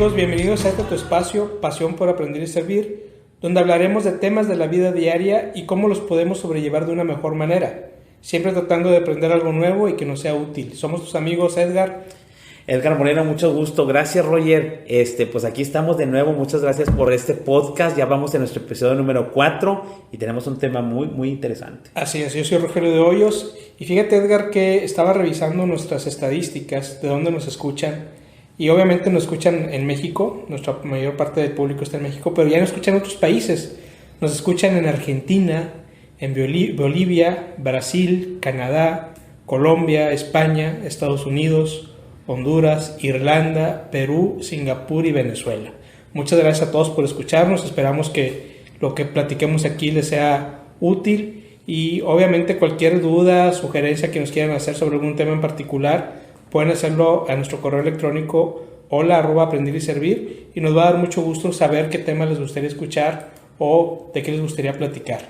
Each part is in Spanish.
amigos, bienvenidos a este tu espacio, Pasión por Aprender y Servir, donde hablaremos de temas de la vida diaria y cómo los podemos sobrellevar de una mejor manera, siempre tratando de aprender algo nuevo y que nos sea útil. Somos tus amigos Edgar Moreno, mucho gusto. Gracias, Roger. Pues aquí estamos de nuevo. Muchas gracias por este podcast. Ya vamos en nuestro episodio número 4 y tenemos un tema muy interesante. Así es, yo soy Rogelio de Hoyos y fíjate, Edgar, que estaba revisando nuestras estadísticas de dónde nos escuchan y obviamente nos escuchan en México, nuestra mayor parte del público está en México, pero ya nos escuchan en otros países. Nos escuchan en Argentina, en Bolivia, Brasil, Canadá, Colombia, España, Estados Unidos, Honduras, Irlanda, Perú, Singapur y Venezuela. Muchas gracias a todos por escucharnos. Esperamos que lo que platiquemos aquí les sea útil y obviamente cualquier duda, sugerencia que nos quieran hacer sobre algún tema en particular, pueden hacerlo a nuestro correo electrónico hola@aprenderyservir y nos va a dar mucho gusto saber qué tema les gustaría escuchar o de qué les gustaría platicar.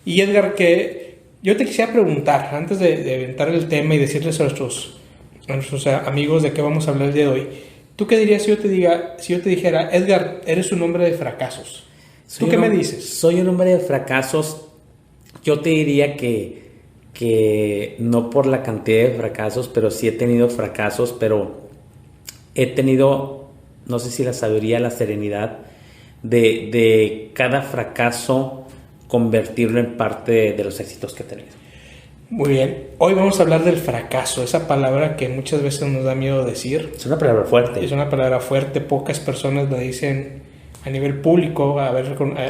Y Edgar, que yo te quisiera preguntar, antes de aventar el tema y decirles a nuestros amigos de qué vamos a hablar el día de hoy, ¿tú qué dirías si yo te dijera, Edgar, eres un hombre de fracasos? ¿Tú qué me dices? Soy un hombre de fracasos. Yo te diría que no por la cantidad de fracasos, pero sí he tenido fracasos, pero he tenido, no sé si la sabiduría, la serenidad de cada fracaso convertirlo en parte de los éxitos que he tenido. Muy bien, hoy vamos a hablar del fracaso, esa palabra que muchas veces nos da miedo decir. Es una palabra fuerte. Es una palabra fuerte, pocas personas la dicen a nivel público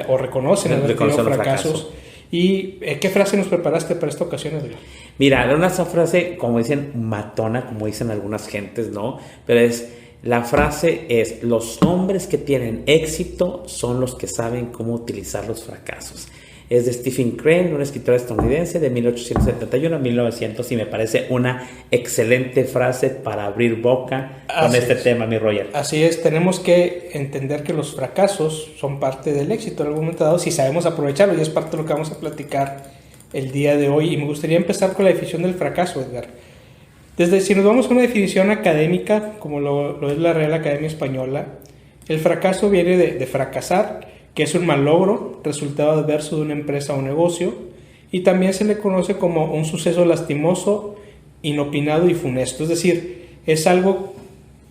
o reconocen haber tenido fracasos. ¿Y qué frase nos preparaste para esta ocasión, Edgar? Mira, era una frase, como dicen, matona, como dicen algunas gentes, ¿no? Pero la frase es, los hombres que tienen éxito son los que saben cómo utilizar los fracasos. Es de Stephen Crane, un escritor estadounidense de 1871 a 1900 y me parece una excelente frase para abrir boca con este tema, mi Roger. Así es, tenemos que entender que los fracasos son parte del éxito en algún momento dado si sabemos aprovecharlo y es parte de lo que vamos a platicar el día de hoy. Y me gustaría empezar con la definición del fracaso, Edgar. Si nos vamos a una definición académica, como lo es la Real Academia Española, el fracaso viene de fracasar, que es un mal logro, resultado adverso de una empresa o negocio, y también se le conoce como un suceso lastimoso, inopinado y funesto. Es decir, es algo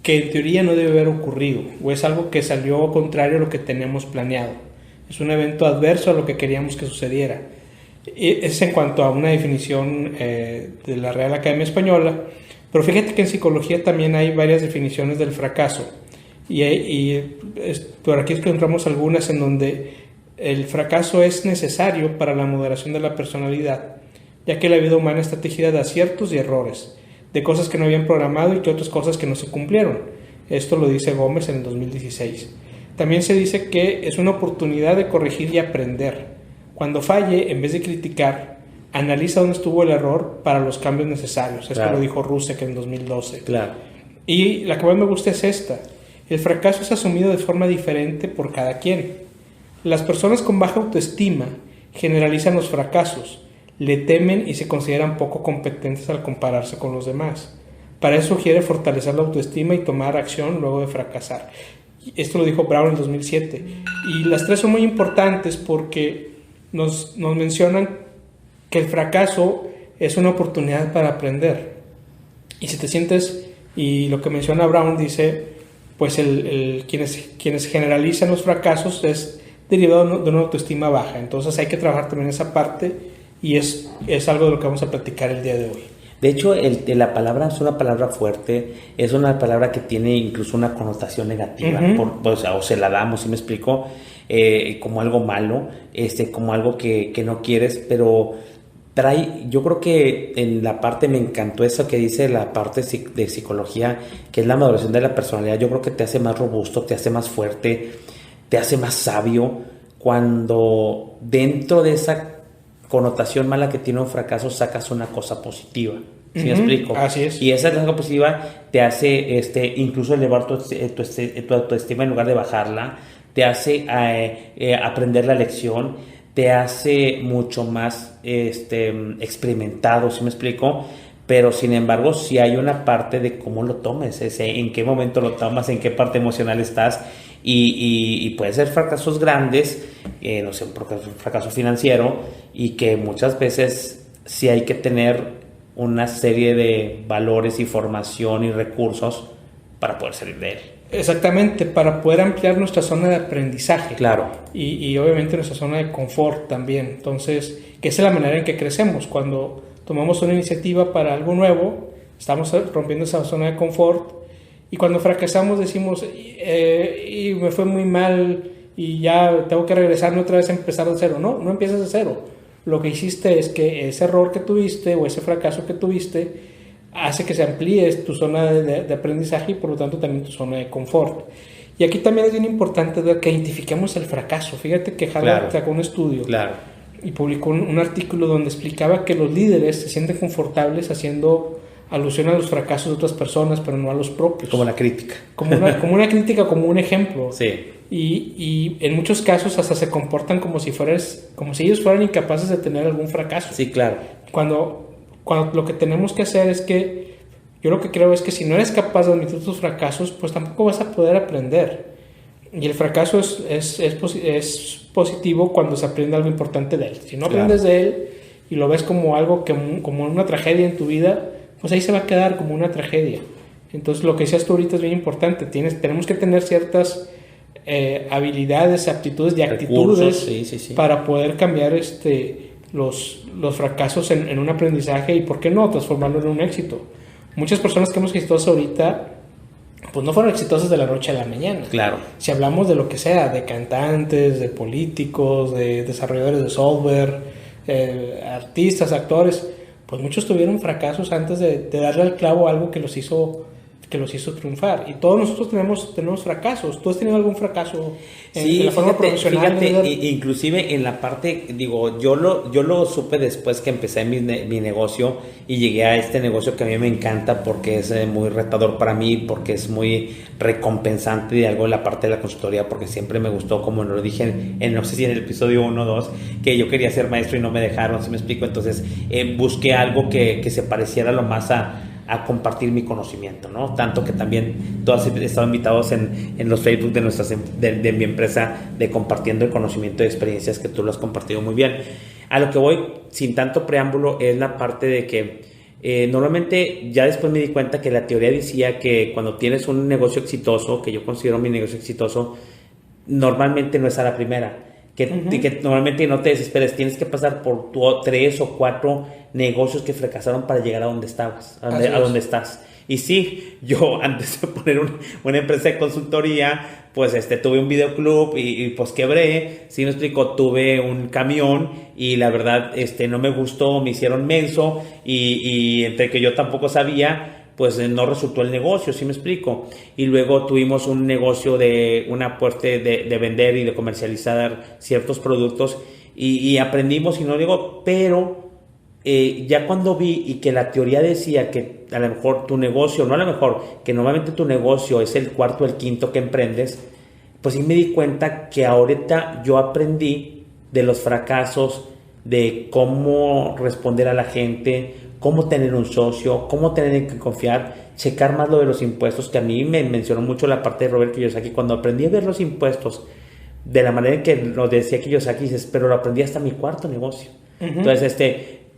que en teoría no debe haber ocurrido, o es algo que salió contrario a lo que teníamos planeado. Es un evento adverso a lo que queríamos que sucediera. Es en cuanto a una definición de la Real Academia Española, pero fíjate que en psicología también hay varias definiciones del fracaso. Y por aquí encontramos algunas en donde el fracaso es necesario para la moderación de la personalidad, ya que la vida humana está tejida de aciertos y errores, de cosas que no habían programado y que otras cosas que no se cumplieron. Esto lo dice Gómez en el 2016. También se dice que es una oportunidad de corregir y aprender. Cuando falle, en vez de criticar, analiza dónde estuvo el error para los cambios necesarios. Esto lo dijo Rusek en 2012. Claro. Y la que más me gusta es esta. El fracaso es asumido de forma diferente por cada quien. Las personas con baja autoestima generalizan los fracasos, le temen y se consideran poco competentes al compararse con los demás. Para eso sugiere fortalecer la autoestima y tomar acción luego de fracasar. Esto lo dijo Brown en 2007. Y las tres son muy importantes porque nos mencionan que el fracaso es una oportunidad para aprender. Y si te sientes, y lo que menciona Brown dice, pues quienes generalizan los fracasos es derivado de una autoestima baja. Entonces hay que trabajar también esa parte y es algo de lo que vamos a platicar el día de hoy. De hecho, la palabra es una palabra fuerte, es una palabra que tiene incluso una connotación negativa, o se la damos, ¿sí me explico? Como algo malo, como algo que no quieres, pero yo creo que en la parte, me encantó eso que dice la parte de psicología, que es la maduración de la personalidad. Yo creo que te hace más robusto, te hace más fuerte, te hace más sabio, cuando dentro de esa connotación mala que tiene un fracaso sacas una cosa positiva. ¿Sí me explico? Así es. Y esa cosa positiva te hace incluso elevar tu autoestima en lugar de bajarla, te hace aprender la lección, te hace mucho más experimentado, ¿sí me explico? pero sin embargo sí hay una parte de cómo lo tomes, en qué momento lo tomas, en qué parte emocional estás, y puede ser fracasos grandes, no sé, un fracaso financiero, y que muchas veces sí hay que tener una serie de valores y formación y recursos para poder salir de él. Exactamente, para poder ampliar nuestra zona de aprendizaje. Claro. Y obviamente nuestra zona de confort también. Entonces, que esa es la manera en que crecemos. Cuando tomamos una iniciativa para algo nuevo, estamos rompiendo esa zona de confort. Y cuando fracasamos decimos, y me fue muy mal y ya tengo que regresarme otra vez a empezar de cero. No, no empiezas de cero. Lo que hiciste es que ese error que tuviste o ese fracaso que tuviste hace que se amplíe tu zona de aprendizaje y por lo tanto también tu zona de confort. Y aquí también es bien importante que identifiquemos el fracaso. Fíjate que Harvard sacó un estudio y publicó un artículo donde explicaba que los líderes se sienten confortables haciendo alusión a los fracasos de otras personas, pero no a los propios. Como la crítica. Como una crítica, como un ejemplo. Sí. Y en muchos casos hasta se comportan como si ellos fueran incapaces de tener algún fracaso. Sí, claro. Cuando lo que tenemos que hacer es que, yo lo que creo es que si no eres capaz de admitir tus fracasos, pues tampoco vas a poder aprender. Y el fracaso es positivo cuando se aprende algo importante de él. Si no aprendes de él y lo ves como algo como una tragedia en tu vida, pues ahí se va a quedar como una tragedia. Entonces lo que decías tú ahorita es bien importante. Tenemos que tener ciertas habilidades, aptitudes y actitudes para poder cambiar los fracasos en un aprendizaje y, ¿por qué no?, transformarlo en un éxito. Muchas personas que somos exitosas ahorita, pues no fueron exitosas de la noche a la mañana. Claro. Si hablamos de lo que sea, de cantantes, de políticos, de desarrolladores de software, artistas, actores, pues muchos tuvieron fracasos antes de darle al clavo algo que los hizo triunfar. Y todos nosotros tenemos fracasos. ¿Tú has tenido algún fracaso en la forma profesional? Fíjate, inclusive en la parte, digo, yo lo supe después que empecé mi negocio y llegué a este negocio que a mí me encanta porque es muy retador para mí, porque es muy recompensante de algo en la parte de la consultoría, porque siempre me gustó, como lo dije no sé si en el episodio 1 o 2, que yo quería ser maestro y no me dejaron, ¿sí me explico? Entonces busqué algo que se pareciera lo más a compartir mi conocimiento, ¿no? Tanto que también todos han estado invitados en los Facebook de mi empresa, de compartiendo el conocimiento y experiencias que tú lo has compartido muy bien. A lo que voy, sin tanto preámbulo, es la parte de que normalmente ya después me di cuenta que la teoría decía que cuando tienes un negocio exitoso, que yo considero mi negocio exitoso, normalmente no es a la primera. Que normalmente no te desesperes, tienes que pasar por 3 o 4 negocios que fracasaron para llegar a donde estabas, a donde estás. Y sí, yo antes de poner una empresa de consultoría, pues tuve un videoclub y pues quebré, sí me explico, tuve un camión y la verdad no me gustó, me hicieron menso y entre que yo tampoco sabía, pues no resultó el negocio, ¿sí me explico? Y luego tuvimos un negocio de una apuesta de vender y de comercializar ciertos productos y aprendimos, y no digo, pero ya cuando vi y que la teoría decía que a lo mejor tu negocio, no a lo mejor, que normalmente tu negocio es el cuarto o el quinto que emprendes, pues sí me di cuenta que ahorita yo aprendí de los fracasos, de cómo responder a la gente, cómo tener un socio, cómo tener que confiar, checar más lo de los impuestos, que a mí me mencionó mucho la parte de Robert Kiyosaki. Cuando aprendí a ver los impuestos de la manera en que lo decía Kiyosaki, dices, pero lo aprendí hasta mi cuarto negocio.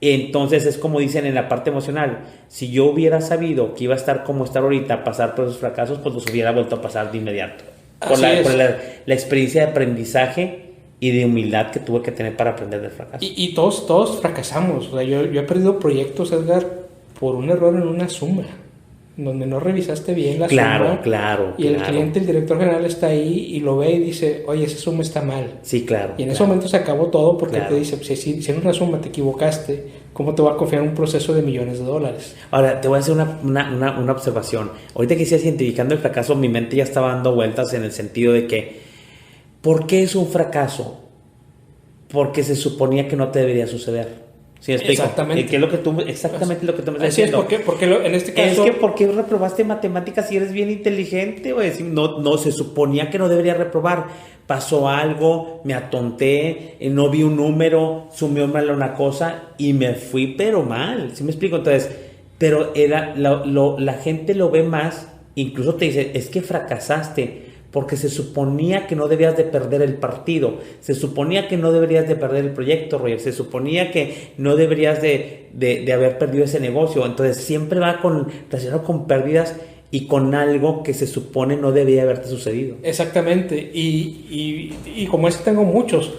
Entonces es como dicen en la parte emocional, si yo hubiera sabido que iba a estar como estar ahorita, pasar por esos fracasos, pues los hubiera vuelto a pasar de inmediato. Por la experiencia de aprendizaje y de humildad que tuve que tener para aprender del fracaso. Y todos fracasamos. O sea, yo he perdido proyectos, Edgar, por un error en una suma, donde no revisaste bien la suma. Claro. Y el cliente, el director general, está ahí y lo ve y dice, oye, esa suma está mal. Sí, claro. Y en ese momento se acabó todo porque te dice, si en una suma te equivocaste, ¿cómo te va a confiar en un proceso de millones de dólares? Ahora, te voy a hacer una observación. Ahorita que sigas identificando el fracaso, mi mente ya estaba dando vueltas en el sentido de que, ¿por qué es un fracaso? Porque se suponía que no te debería suceder. ¿Sí me explico? Exactamente. ¿Qué es lo que tú, exactamente lo que tú me estás diciendo? Porque en este caso... Es que ¿por qué reprobaste matemáticas si eres bien inteligente? No, se suponía que no debería reprobar. Pasó algo, me atonté, no vi un número, sumió mal una cosa y me fui pero mal. ¿Sí me explico? Entonces, pero la gente lo ve más, incluso te dice, es que fracasaste, porque se suponía que no debías de perder el partido, se suponía que no deberías de perder el proyecto, Roger, se suponía que no deberías de haber perdido ese negocio. Entonces siempre va relacionado con pérdidas y con algo que se supone no debía haberte sucedido. Exactamente, y como ese tengo muchos.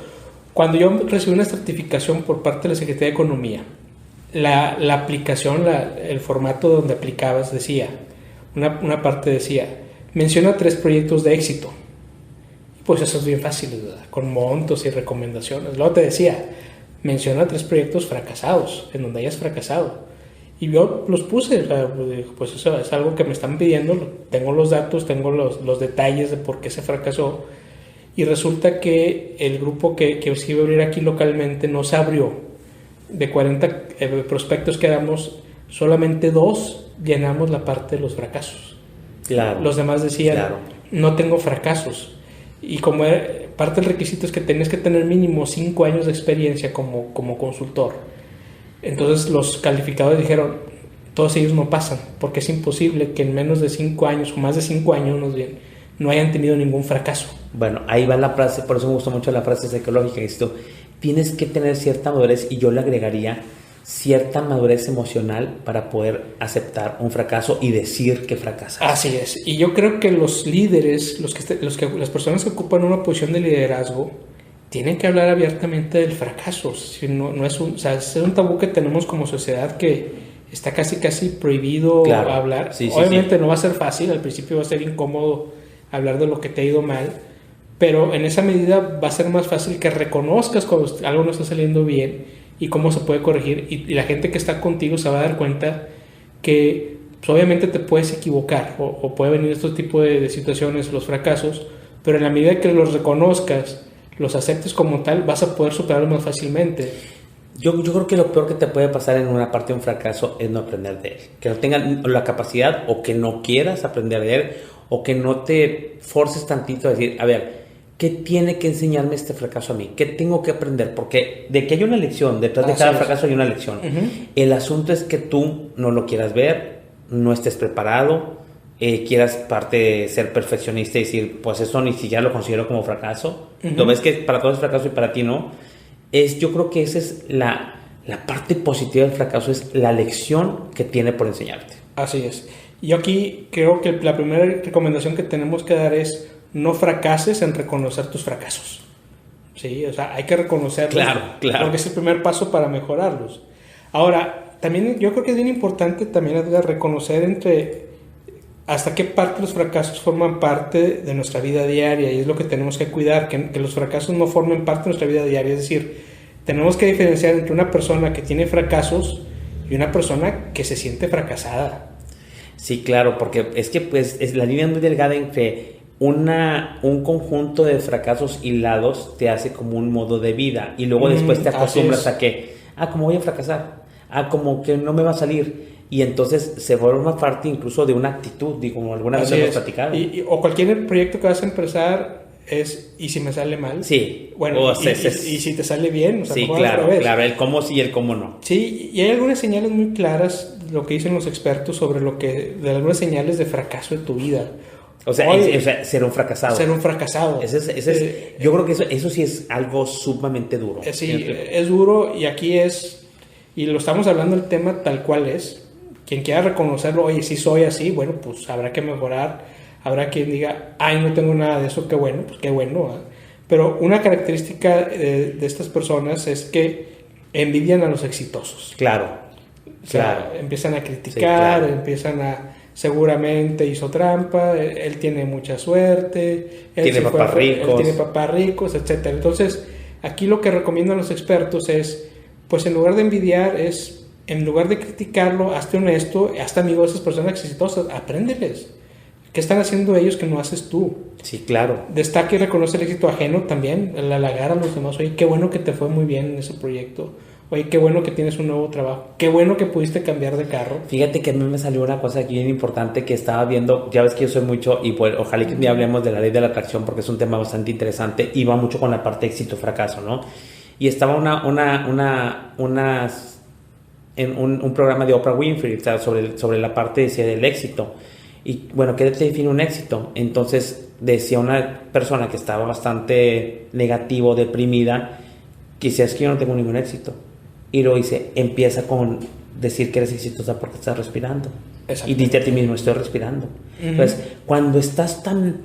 Cuando yo recibí una certificación por parte de la Secretaría de Economía, la aplicación, el formato donde aplicabas decía, una parte decía, menciona 3 proyectos de éxito. Pues eso es bien fácil, ¿verdad? Con montos y recomendaciones. Luego te decía, menciona 3 proyectos fracasados, en donde hayas fracasado. Y yo los puse, o sea, pues eso es algo que me están pidiendo, tengo los datos, tengo los detalles de por qué se fracasó. Y resulta que el grupo que se iba a abrir aquí localmente no se abrió. De 40 prospectos que damos, solamente 2 llenamos la parte de los fracasos. Claro. Los demás decían, claro, no tengo fracasos. Y como parte del requisito es que tienes que tener mínimo 5 años de experiencia como consultor. Entonces los calificadores dijeron, todos ellos no pasan, porque es imposible que en menos de 5 años, o más de 5 años más bien, no hayan tenido ningún fracaso. Bueno, ahí va la frase, por eso me gustó mucho la frase psicológica, esto, tienes que tener cierta madurez, y yo le agregaría cierta madurez emocional para poder aceptar un fracaso y decir que fracasas. Así es, y yo creo que los líderes, las personas que ocupan una posición de liderazgo, tienen que hablar abiertamente del fracaso. Si no es es un tabú que tenemos como sociedad que está casi prohibido, claro, hablar. Sí, obviamente sí. No va a ser fácil, al principio va a ser incómodo hablar de lo que te ha ido mal, pero en esa medida va a ser más fácil que reconozcas cuando algo no está saliendo bien y cómo se puede corregir, y la gente que está contigo se va a dar cuenta que pues, obviamente te puedes equivocar o puede venir este tipo de situaciones, los fracasos, pero en la medida que los reconozcas, los aceptes como tal, vas a poder superarlo más fácilmente. Yo creo que lo peor que te puede pasar en una parte de un fracaso es no aprender de él. Que no tengas la capacidad, o que no quieras aprender de él, o que no te forces tantito a decir, a ver, ¿qué tiene que enseñarme este fracaso a mí? ¿Qué tengo que aprender? Porque de que hay una lección, detrás de cada fracaso hay una lección. Uh-huh. El asunto es que tú no lo quieras ver, no estés preparado, quieras parte de ser perfeccionista y decir, pues eso ni siquiera lo considero como fracaso. Uh-huh. Lo ves que para todos es fracaso y para ti no. Yo creo que esa es la parte positiva del fracaso, es la lección que tiene por enseñarte. Así es. Yo aquí creo que la primera recomendación que tenemos que dar es no fracases en reconocer tus fracasos. Sí, o sea, hay que reconocerlos. Claro. Porque es el primer paso para mejorarlos. Ahora, también yo creo que es bien importante también, Edgar, reconocer hasta qué parte los fracasos forman parte de nuestra vida diaria, y es lo que tenemos que cuidar, que los fracasos no formen parte de nuestra vida diaria. Es decir, tenemos que diferenciar entre una persona que tiene fracasos y una persona que se siente fracasada. Sí, claro, porque es que pues es la línea muy delgada entre un conjunto de fracasos hilados te hace como un modo de vida, y luego después te acostumbras a que, como voy a fracasar, como que no me va a salir, y entonces se forma parte incluso de una actitud, como alguna vez hemos platicado. O cualquier proyecto que vas a empezar es, ¿y si me sale mal? Sí. Bueno, y si te sale bien, o sea, sí, claro, el cómo sí y el cómo no. Sí, y hay algunas señales muy claras, lo que dicen los expertos sobre de algunas señales de fracaso de tu vida. O sea, ser un fracasado. Ser un fracasado. Yo creo que eso sí es algo sumamente duro. Sí, es duro, y aquí y lo estamos hablando el tema tal cual es. Quien quiera reconocerlo, oye, sí soy así, bueno, pues habrá que mejorar. Habrá quien diga, no tengo nada de eso, qué bueno, pues qué bueno. Pero una característica de estas personas es que envidian a los exitosos. Claro. O sea, empiezan a criticar, empiezan seguramente hizo trampa, él tiene mucha suerte, él tiene papás ricos, etc. Entonces, aquí lo que recomiendan los expertos es, pues en lugar de envidiar, en lugar de criticarlo, hazte honesto, hazte amigo de esas personas exitosas, apréndeles. ¿Qué están haciendo ellos que no haces tú? Sí, claro. Destaca y reconoce el éxito ajeno también, el halagar a los demás. Oye, qué bueno que te fue muy bien en ese proyecto. Oye, qué bueno que tienes un nuevo trabajo. Qué bueno que pudiste cambiar de carro. Fíjate que a mí me salió una cosa aquí bien importante que estaba viendo. Ya ves que yo soy mucho, y pues ojalá que hablemos de la ley de la atracción, porque es un tema bastante interesante y va mucho con la parte éxito-fracaso, ¿no? Y estaba en un programa de Oprah Winfrey, o sea, sobre la parte decía, del éxito. Y bueno, ¿qué te define un éxito? Entonces decía una persona que estaba bastante negativo, deprimida, que decía, es que yo no tengo ningún éxito. Y luego dice, empieza con decir que eres exitosa porque estás respirando. Y dite a ti mismo, estoy respirando. Entonces, cuando estás tan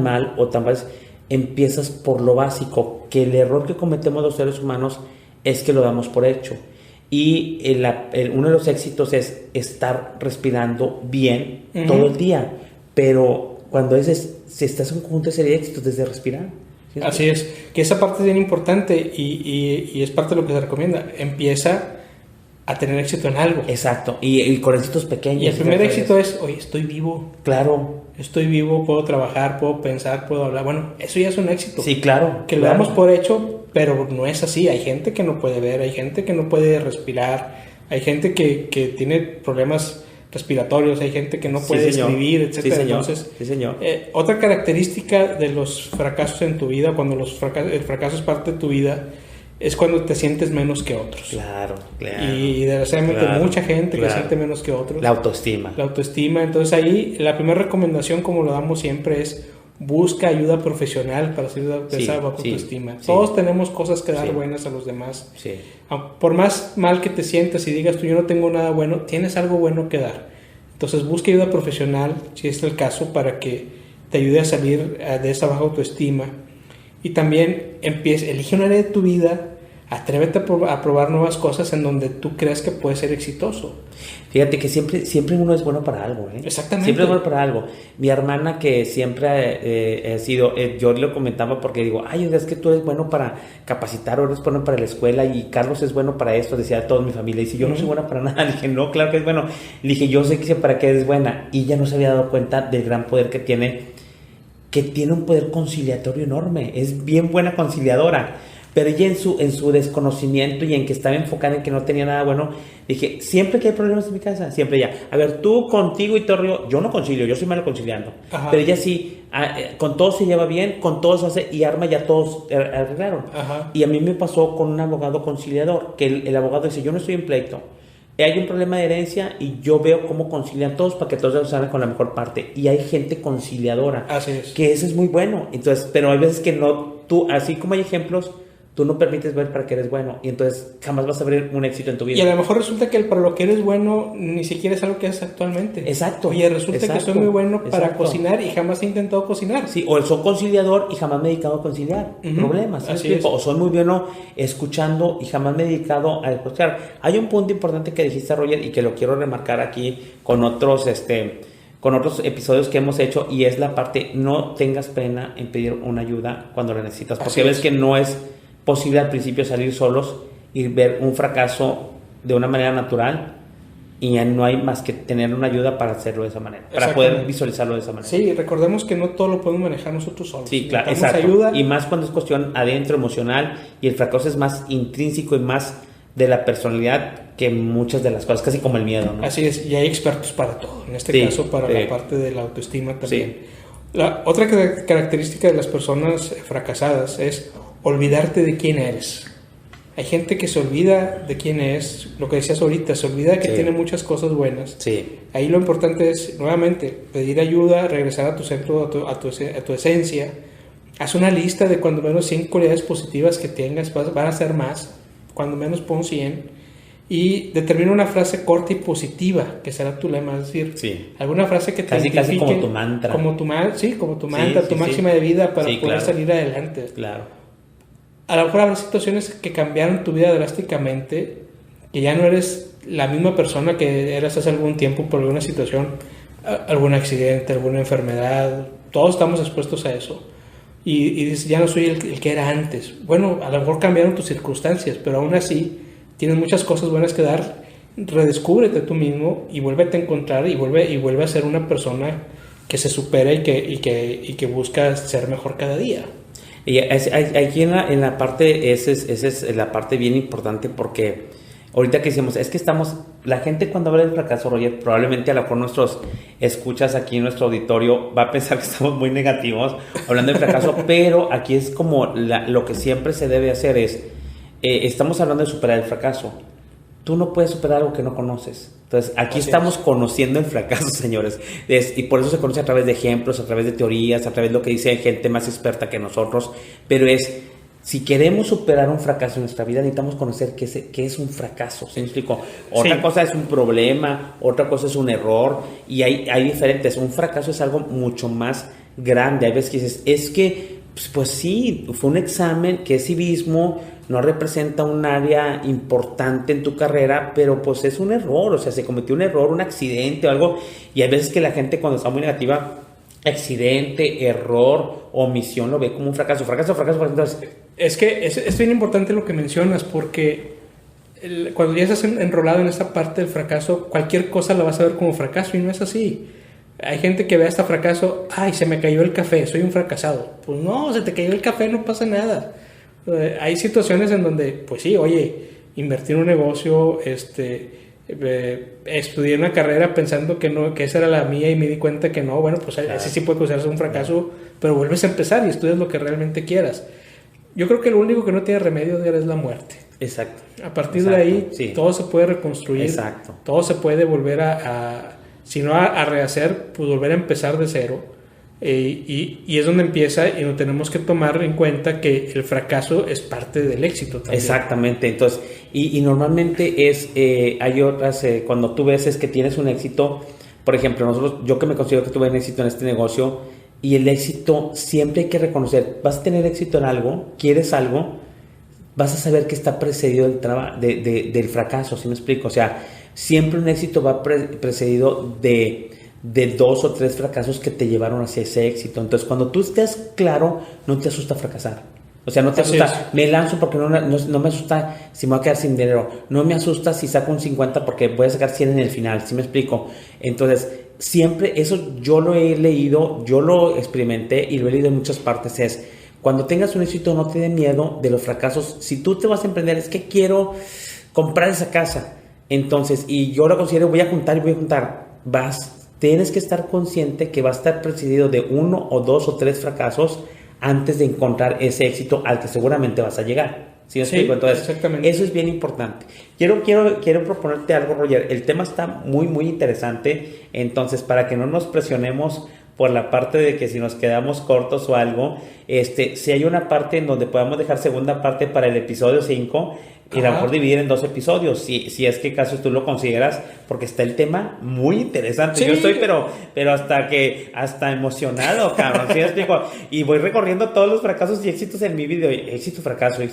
mal o tan mal, empiezas por lo básico, que el error que cometemos los seres humanos es que lo damos por hecho. Y uno de los éxitos es estar respirando bien todo el día. Pero cuando si estás en un conjunto de serie de éxitos desde respirar. ¿Sí? Así es, que esa parte es bien importante y es parte de lo que se recomienda. Empieza a tener éxito en algo. Exacto, y con éxitos pequeños. Y el primer éxito es, oye, estoy vivo. Claro. Estoy vivo, puedo trabajar, puedo pensar, puedo hablar. Bueno, eso ya es un éxito. Sí, claro. Que lo damos por hecho, pero no es así. Hay gente que no puede ver, hay gente que no puede respirar, hay gente que tiene problemas respiratorios, hay gente que no puede escribir, etcétera. Entonces, otra característica de los fracasos en tu vida, cuando el fracaso es parte de tu vida, es cuando te sientes menos que otros. Claro. Y desgraciadamente mucha gente que siente menos que otros. La autoestima. Entonces ahí la primera recomendación, como lo damos siempre, es busca ayuda profesional para salir de esa baja autoestima. Todos tenemos cosas que dar buenas a los demás. Por más mal que te sientas y digas tú yo no tengo nada bueno, tienes algo bueno que dar. Entonces busca ayuda profesional, si es el caso, para que te ayude a salir de esa baja autoestima. Y también elige un área de tu vida, atrévete a probar nuevas cosas en donde tú crees que puedes ser exitoso. Fíjate que siempre uno es bueno para algo, ¿eh? Exactamente. Siempre es bueno para algo. Mi hermana, que siempre ha sido, yo le comentaba porque digo, ay, es que tú eres bueno para capacitar, o eres bueno para la escuela, y Carlos es bueno para esto, decía toda mi familia. Y dice, yo no soy buena para nada. Le dije, no, claro que es bueno. Le dije, yo sé que sé para qué eres buena. Y ella no se había dado cuenta del gran poder que tiene un poder conciliatorio enorme. Es bien buena conciliadora. Pero ella en su desconocimiento y en que estaba enfocada en que no tenía nada bueno, dije, siempre que hay problemas en mi casa, siempre ella, a ver, tú contigo y todo río, yo no concilio, yo soy malo conciliando. Ajá. Pero ella sí, con todos se lleva bien, con todos hace y arma, ya todos arreglaron. Ajá. Y a mí me pasó con un abogado conciliador, que el abogado dice, yo no estoy en pleito, hay un problema de herencia y yo veo cómo concilian todos para que todos salgan con la mejor parte. Y hay gente conciliadora. Así es. Que eso es muy bueno. Entonces, pero hay veces que no, tú, así como hay ejemplos, tú no permites ver para qué eres bueno, y entonces jamás vas a ver un éxito en tu vida. Y a lo mejor resulta que para lo que eres bueno ni siquiera es algo que haces actualmente. Exacto. Oye, resulta que soy muy bueno para cocinar y jamás he intentado cocinar. Sí, o soy conciliador y jamás me he dedicado a conciliar problemas. Así es. O soy muy bueno escuchando y jamás me he dedicado a escuchar. Hay un punto importante que dijiste, Roger, y que lo quiero remarcar aquí con otros episodios que hemos hecho, y es la parte, no tengas pena en pedir una ayuda cuando la necesitas, porque ves que no es posible al principio salir solos y ver un fracaso de una manera natural, y ya no hay más que tener una ayuda para hacerlo de esa manera, para poder visualizarlo de esa manera. Sí, recordemos que no todo lo podemos manejar nosotros solos. Sí, claro, exacto. Ayuda. Y más cuando es cuestión adentro, emocional, y el fracaso es más intrínseco y más de la personalidad que muchas de las cosas, casi como el miedo, ¿no? Así es, y hay expertos para todo, en este caso para la parte de la autoestima también. La otra característica de las personas fracasadas es olvidarte de quién eres. Hay gente que se olvida de quién es, lo que decías ahorita, se olvida que tiene muchas cosas buenas. Ahí lo importante es, nuevamente, pedir ayuda, regresar a tu centro, a tu esencia. Haz una lista de cuando menos 100 cualidades positivas que tengas, van a ser más, cuando menos pon 100, y determina una frase corta y positiva, que será tu lema, es decir, alguna frase que te identifique. Casi como tu mantra. Como tu mantra, tu máxima de vida para poder salir adelante. Claro. A lo mejor habrá situaciones que cambiaron tu vida drásticamente, que ya no eres la misma persona que eras hace algún tiempo por alguna situación, algún accidente, alguna enfermedad. Todos estamos expuestos a eso. Y dices, ya no soy el que era antes. Bueno, a lo mejor cambiaron tus circunstancias, pero aún así tienes muchas cosas buenas que dar. Redescúbrete tú mismo y vuélvete a encontrar y vuelve a ser una persona que se supera y que busca ser mejor cada día. Y aquí en la parte, esa es la parte bien importante, porque ahorita que decimos, es que la gente cuando habla del fracaso, Roger, probablemente a lo mejor nuestros escuchas aquí en nuestro auditorio va a pensar que estamos muy negativos hablando del fracaso, pero aquí es como lo que siempre se debe hacer es, estamos hablando de superar el fracaso, tú no puedes superar algo que no conoces. Entonces, aquí estamos conociendo el fracaso, señores. Y por eso se conoce a través de ejemplos, a través de teorías, a través de lo que dice gente más experta que nosotros. Pero si queremos superar un fracaso en nuestra vida, necesitamos conocer qué es un fracaso. ¿Sí me explico? Otra cosa es un problema, otra cosa es un error. Y hay diferentes. Un fracaso es algo mucho más grande. Hay veces que dices, es que, pues sí, fue un examen que es civismo, no representa un área importante en tu carrera, pero pues es un error, o sea, se cometió un error, un accidente o algo, y hay veces que la gente cuando está muy negativa, accidente, error, omisión, lo ve como un fracaso. Entonces, es que es bien importante lo que mencionas, porque cuando ya estás enrolado en esta parte del fracaso, cualquier cosa la vas a ver como fracaso, y no es así. Hay gente que ve hasta fracaso, ay, se me cayó el café, soy un fracasado. Pues no, se te cayó el café, no pasa nada. Hay situaciones en donde, pues sí, oye, invertir en un negocio, estudié una carrera pensando que no, que esa era la mía y me di cuenta que no, bueno, pues ese sí puede considerarse un fracaso, pero vuelves a empezar y estudias lo que realmente quieras. Yo creo que lo único que no tiene remedio es la muerte. Exacto. A partir de ahí, todo se puede reconstruir, todo se puede volver si no a rehacer, pues volver a empezar de cero. Y es donde empieza, y no tenemos que tomar en cuenta que el fracaso es parte del éxito también. Exactamente. Entonces, y normalmente hay otras, cuando tú ves es que tienes un éxito, por ejemplo, yo que me considero que tuve un éxito en este negocio, y el éxito siempre hay que reconocer, vas a tener éxito en algo, quieres algo, vas a saber que está precedido del fracaso, ¿sí me explico? O sea, siempre un éxito va precedido de 2 o 3 fracasos que te llevaron hacia ese éxito. Entonces, cuando tú estés claro, no te asusta fracasar. O sea, no te asusta, me lanzo porque no me asusta si me voy a quedar sin dinero. No me asusta si saco un 50 porque voy a sacar 100 en el final. ¿Sí me explico? Entonces, siempre, eso yo lo he leído, yo lo experimenté y lo he leído en muchas partes, cuando tengas un éxito, no te dé miedo de los fracasos. Si tú te vas a emprender, es que quiero comprar esa casa. Entonces, y yo lo considero, voy a juntar, tienes que estar consciente que va a estar precedido de 1 o 2 o 3 fracasos antes de encontrar ese éxito al que seguramente vas a llegar. ¿Sí me explico? Entonces, exactamente. Eso es bien importante. Quiero proponerte algo, Roger. El tema está muy, muy interesante. Entonces, para que no nos presionemos por la parte de que si nos quedamos cortos o algo, si hay una parte en donde podamos dejar segunda parte para el episodio 5 y a lo mejor dividir en 2 episodios, si es que caso tú lo consideras, porque está el tema muy interesante. Sí. Yo estoy pero hasta emocionado, cabrón. ¿Sí me explico? Y voy recorriendo todos los fracasos y éxitos en mi video, éxito, fracaso,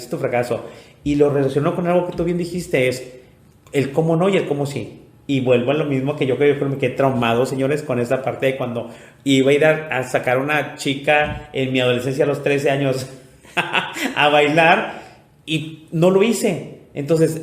y lo relaciono con algo que tú bien dijiste, es el cómo no y el cómo sí. Y vuelvo a lo mismo que yo creo que me quedé traumado, señores, con esa parte de cuando iba a ir a sacar una chica en mi adolescencia a los 13 años a bailar y no lo hice. Entonces,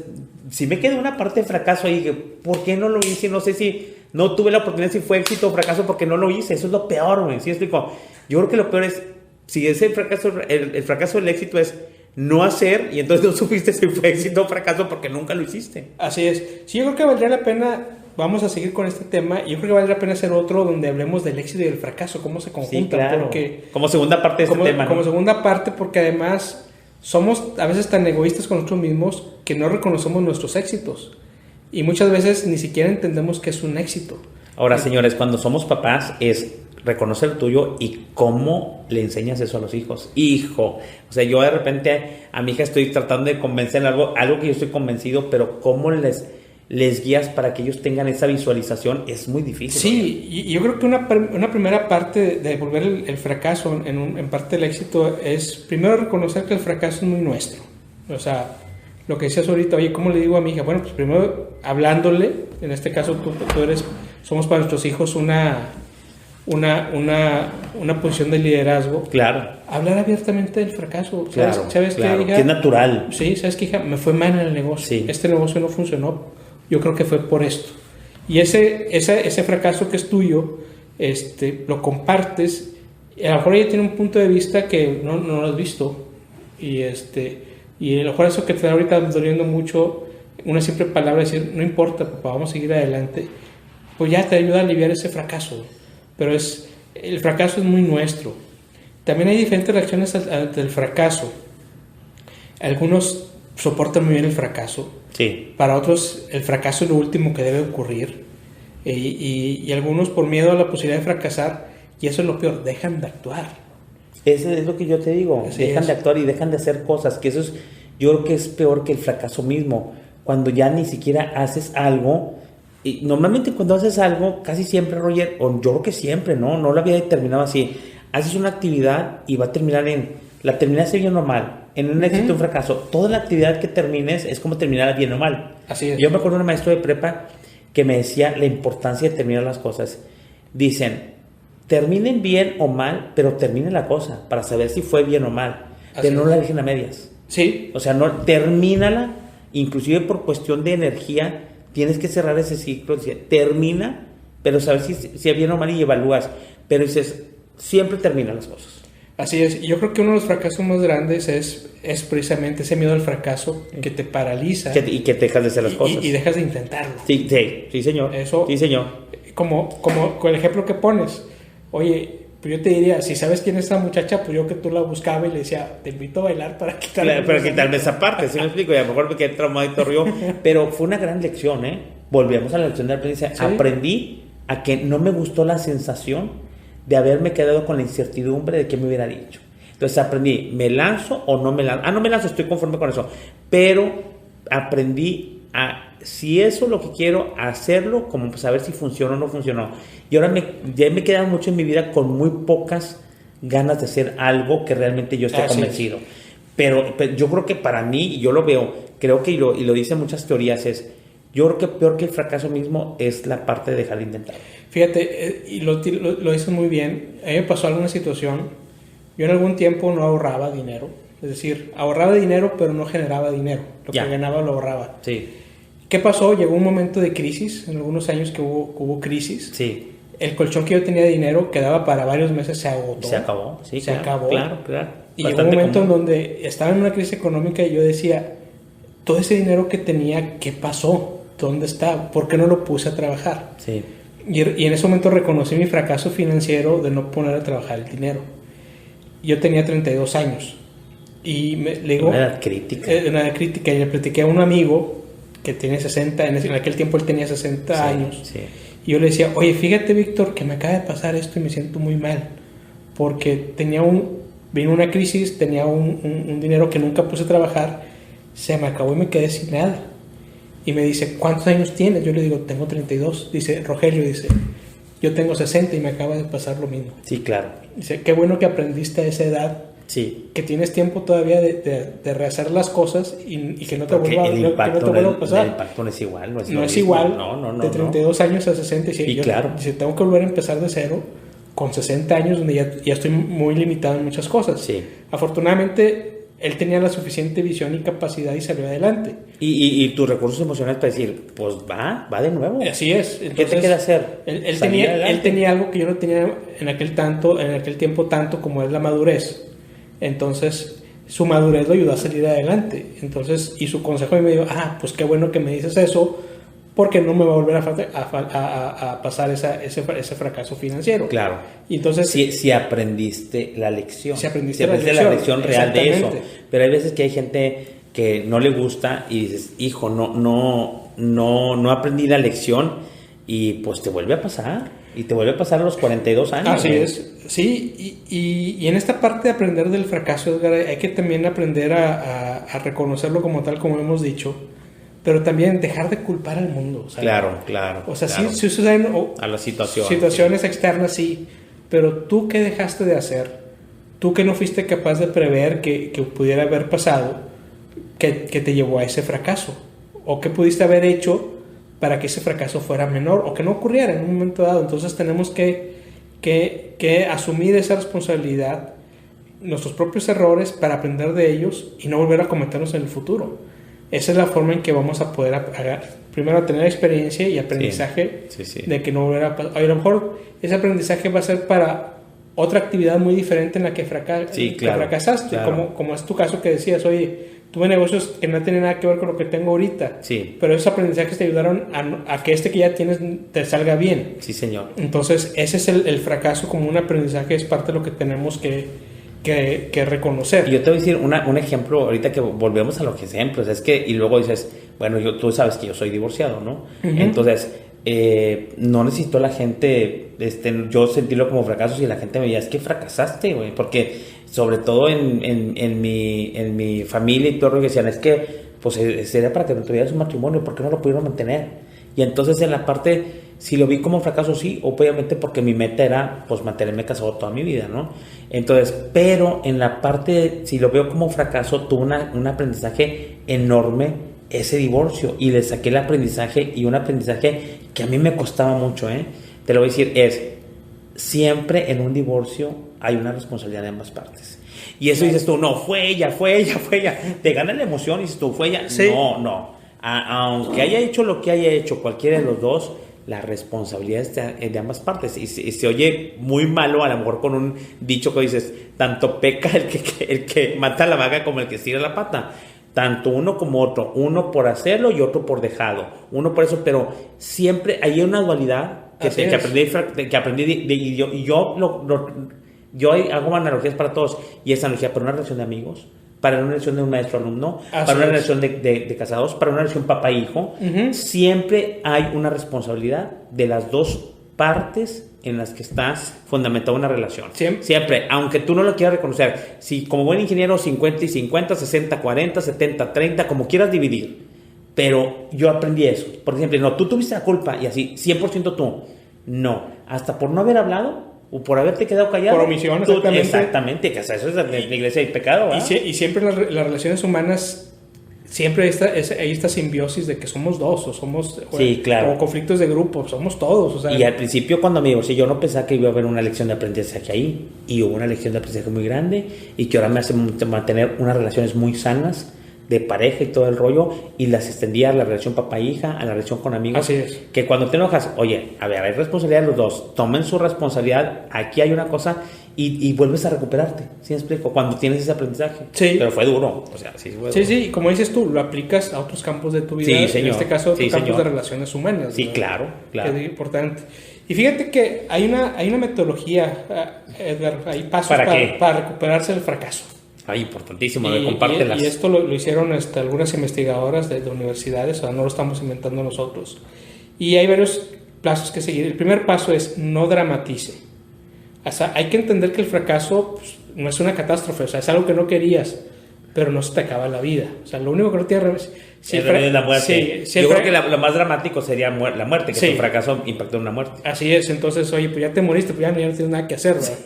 si me quedó una parte de fracaso ahí, ¿por qué no lo hice? No sé si no tuve la oportunidad, si fue éxito o fracaso porque no lo hice. Eso es lo peor, güey. ¿Sí explico? Yo creo que lo peor es, si ese fracaso, el fracaso del éxito es no hacer, y entonces no supiste si fue éxito o fracaso porque nunca lo hiciste. Así es. Sí, yo creo que valdría la pena, vamos a seguir con este tema, y yo creo que valdría la pena hacer otro donde hablemos del éxito y del fracaso, cómo se conjuntan. Sí, claro. Porque, como segunda parte de este tema, ¿no? Como segunda parte, porque además somos a veces tan egoístas con nosotros mismos que no reconocemos nuestros éxitos. Y muchas veces ni siquiera entendemos que es un éxito. Ahora, señores, cuando somos papás es reconocer el tuyo y cómo le enseñas eso a los hijos. Hijo, o sea, yo de repente a mi hija estoy tratando de convencer algo que yo estoy convencido, pero cómo les guías para que ellos tengan esa visualización es muy difícil. Sí, y yo creo que una primera parte de volver el fracaso en parte del éxito es primero reconocer que el fracaso es muy nuestro. O sea, lo que decías ahorita, oye, ¿cómo le digo a mi hija? Bueno, pues primero hablándole, en este caso somos para nuestros hijos una posición de liderazgo. Claro. Hablar abiertamente del fracaso. Claro, ¿Sabes claro. qué, hija? Que es natural. Sí, ¿sabes qué, hija? Me fue mal en el negocio. Sí. Este negocio no funcionó. Yo creo que fue por esto. Y ese fracaso que es tuyo, lo compartes. Y a lo mejor ella tiene un punto de vista que no lo has visto. Y a lo mejor eso que te está ahorita doliendo mucho, una simple palabra, decir, no importa, papá, vamos a seguir adelante, pues ya te ayuda a aliviar ese fracaso. Pero el fracaso es muy nuestro. También hay diferentes reacciones al fracaso. Algunos soportan muy bien el fracaso. Sí. Para otros, el fracaso es lo último que debe ocurrir. Y algunos, por miedo a la posibilidad de fracasar, y eso es lo peor, dejan de actuar. Eso es lo que yo te digo. Así dejan es. de actuar y dejan de hacer cosas. Que eso es, yo creo que es peor que el fracaso mismo. Cuando ya ni siquiera haces algo. Y normalmente cuando haces algo, casi siempre, Roger, o yo creo que siempre, no lo había determinado así. Haces una actividad y va a terminar la terminaste bien o mal, en un éxito o un fracaso. Toda la actividad que termines es como terminar bien o mal. Así es. Yo me acuerdo de un maestro de prepa que me decía la importancia de terminar las cosas. Dicen, terminen bien o mal, pero terminen la cosa para saber si fue bien o mal. Así Pero no es. la dejen a medias. Sí. O sea, no, termínala, inclusive por cuestión de energía, tienes que cerrar ese ciclo. Termina, pero saber si es bien o mal y evalúas. Pero dices, siempre termina las cosas. Así es. Yo creo que uno de los fracasos más grandes es precisamente ese miedo al fracaso que te paraliza. Y que dejas de hacer las cosas. Y dejas de intentarlo. Sí, señor. Eso, sí, señor. Como con el ejemplo que pones. Oye, pues yo te diría, si sabes quién es esa muchacha, pues yo que tú la buscaba y le decía, te invito a bailar para quitarme esa parte, ¿sí me explico? Y a lo mejor me quedé traumado y torrió. Pero fue una gran lección, ¿eh? Volvemos a la lección de aprendizaje. ¿Sí? Aprendí a que no me gustó la sensación de haberme quedado con la incertidumbre de qué me hubiera dicho. Entonces aprendí, ¿me lanzo o no me lanzo? No me lanzo, estoy conforme con eso. Pero aprendí a, si eso es lo que quiero, hacerlo, como saber si funcionó o no funcionó. Y ahora ya me he quedado mucho en mi vida con muy pocas ganas de hacer algo que realmente yo esté convencido. Pero yo creo que para mí, y yo lo veo, creo que, y lo dicen muchas teorías, yo creo que peor que el fracaso mismo es la parte de dejar de intentar. Fíjate, y lo dices muy bien. A mí me pasó alguna situación. Yo en algún tiempo no ahorraba dinero. Es decir, ahorraba dinero, pero no generaba dinero. Lo que ganaba lo ahorraba. Sí. ¿Qué pasó? Llegó un momento de crisis. En algunos años que hubo crisis. Sí. El colchón que yo tenía de dinero quedaba para varios meses, se agotó. Se acabó. Sí, se acabó. Claro. Y llegó un momento en donde estaba en una crisis económica y yo decía, todo ese dinero que tenía, ¿qué pasó? ¿Dónde está? ¿Por qué no lo puse a trabajar? Sí. Y en ese momento reconocí mi fracaso financiero de no poner a trabajar el dinero. Yo tenía 32 años. Y le digo... Una edad crítica. Una edad crítica. Y le platiqué a un amigo que tiene 60, en aquel tiempo él tenía 60 años. Sí. Y yo le decía, oye, fíjate, Víctor, que me acaba de pasar esto y me siento muy mal. Porque vino una crisis, tenía un dinero que nunca puse a trabajar, se me acabó y me quedé sin nada. Y me dice, ¿cuántos años tienes? Yo le digo, tengo 32. Dice, Rogelio, yo tengo 60 y me acaba de pasar lo mismo. Sí, claro. Dice, qué bueno que aprendiste a esa edad. Sí. Que tienes tiempo todavía de rehacer las cosas y que no te vuelva a pasar. El impacto no es igual. No es igual. No. De 32 años a 60. Sí, claro. Dice, tengo que volver a empezar de cero con 60 años donde ya estoy muy limitado en muchas cosas. Sí. Afortunadamente, él tenía la suficiente visión y capacidad y salió adelante. Y tus recursos emocionales para decir, pues va de nuevo. Así es. Entonces, ¿qué te queda hacer? Él tenía algo que yo no tenía en aquel tiempo tanto como es la madurez. Entonces, su madurez lo ayudó a salir adelante. Entonces, y su consejo me dijo, pues qué bueno que me dices eso, porque no me va a volver a pasar ese fracaso financiero. Claro. Y entonces, si aprendiste la lección. Si aprendiste la lección real de eso. Pero hay veces que hay gente que no le gusta y dices, hijo, no aprendí la lección, y pues te vuelve a pasar. Y te vuelve a pasar a los 42 años. Así es. Sí, y en esta parte de aprender del fracaso, Edgar, hay que también aprender a reconocerlo como tal, como hemos dicho, pero también dejar de culpar al mundo. O sea, claro. O sea, claro. sí suceden a las situaciones externas, sí, pero tú qué dejaste de hacer, tú que no fuiste capaz de prever que pudiera haber pasado, que te llevó a ese fracaso, o qué pudiste haber hecho para que ese fracaso fuera menor o que no ocurriera en un momento dado. Entonces tenemos que asumir esa responsabilidad, nuestros propios errores, para aprender de ellos y no volver a cometerlos en el futuro. Esa es la forma en que vamos a poder primero tener experiencia y aprendizaje de que no volverá a pasar. A lo mejor ese aprendizaje va a ser para otra actividad muy diferente en la que fracasaste, claro. Como es tu caso que decías, oye, tuve negocios que no tienen nada que ver con lo que tengo ahorita, pero esos aprendizajes te ayudaron a que que ya tienes te salga bien. Sí, señor. Entonces ese es el fracaso como un aprendizaje, es parte de lo que tenemos que que reconocer. Y yo te voy a decir un ejemplo, ahorita que volvemos a los ejemplos, es que, y luego dices, bueno, tú sabes que yo soy divorciado, ¿no? Entonces, no necesito la gente, yo sentirlo como fracaso si la gente me dice, es que fracasaste, güey, porque sobre todo en mi familia y todo lo que decían, es que, pues, sería para que no tuvieras un matrimonio, ¿por qué no lo pudieron mantener? Y entonces en la parte, si lo vi como fracaso, sí, obviamente porque mi meta era, pues, mantenerme casado toda mi vida, ¿no? Entonces, pero en la parte, si lo veo como fracaso, tuve un aprendizaje enorme ese divorcio, y le saqué el aprendizaje, y un aprendizaje que a mí me costaba mucho, te lo voy a decir, es, siempre en un divorcio hay una responsabilidad de ambas partes. Y eso dices tú, no, fue ella, te gana la emoción y dices tú, fue ella, sí. No. Aunque haya hecho lo que haya hecho cualquiera de los dos, la responsabilidad es de ambas partes. Y se oye muy malo, a lo mejor con un dicho que dices, tanto peca el que mata la vaca como el que estira la pata. Tanto uno como otro, uno por hacerlo y otro por dejarlo, uno por eso, pero siempre hay una dualidad que aprendí yo hago analogías para todos, y esa analogía para una relación de amigos, para una relación de un maestro-alumno, para una relación de casados, para una relación papá-hijo, siempre hay una responsabilidad de las dos partes en las que estás fundamentada una relación. Siempre, aunque tú no lo quieras reconocer, si como buen ingeniero 50 y 50, 60, 40, 70, 30, como quieras dividir, pero yo aprendí eso. Por ejemplo, no, tú tuviste la culpa y así, 100% tú. No, hasta por no haber hablado o por haberte quedado callado. Por omisión, exactamente, que eso es la iglesia del pecado. Y siempre las relaciones humanas, siempre hay esta simbiosis de que somos dos, o somos, sí, claro, o conflictos de grupo, somos todos. O sea, y al principio cuando me divorcié, yo no pensaba que iba a haber una lección de aprendizaje ahí, y hubo una lección de aprendizaje muy grande, y que ahora me hace mantener unas relaciones muy sanas de pareja y todo el rollo, y las extendía a la relación papá-hija, a la relación con amigos. Así es. Que cuando te enojas, oye, a ver, hay responsabilidad de los dos, tomen su responsabilidad, aquí hay una cosa, y vuelves a recuperarte, ¿sí me explico? Cuando tienes ese aprendizaje. Sí. Pero fue duro, o sea, sí fue duro. Sí, y como dices tú, lo aplicas a otros campos de tu vida, sí, señor. En este caso, sí, campos señor. de relaciones humanas. Sí, ¿no? claro. Que es importante. Y fíjate que hay una metodología, Edgar, hay pasos para recuperarse del fracaso. Importantísimo, compártelas. Y esto lo hicieron algunas investigadoras de universidades, o sea, no lo estamos inventando nosotros. Y hay varios pasos que seguir. El primer paso es no dramatice. O sea, hay que entender que el fracaso, pues, no es una catástrofe, o sea, es algo que no querías, pero no se te acaba la vida. O sea, lo único que no tiene es la muerte. Yo creo que lo más dramático sería la muerte, que tu fracaso impactó en una muerte. Así es, entonces, oye, pues ya te moriste, pues ya no tienes nada que hacer, ¿verdad?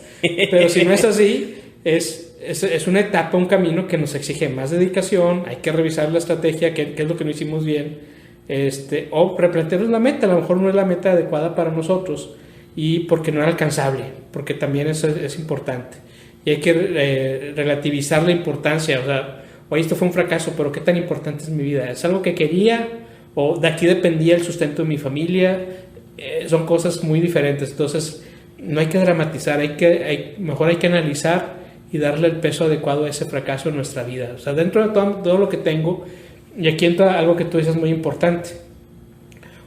Pero si no es así, es una etapa, un camino que nos exige más dedicación, hay que revisar la estrategia, qué es lo que no hicimos bien, o replantearnos la meta, a lo mejor no es la meta adecuada para nosotros, y porque no era alcanzable, porque también eso es importante. Y hay que relativizar la importancia, o sea, oye, esto fue un fracaso, pero ¿qué tan importante es mi vida? ¿Es algo que quería? ¿O de aquí dependía el sustento de mi familia? Son cosas muy diferentes, entonces no hay que dramatizar, mejor hay que analizar y darle el peso adecuado a ese fracaso en nuestra vida. O sea, dentro de todo lo que tengo, y aquí entra algo que tú dices muy importante.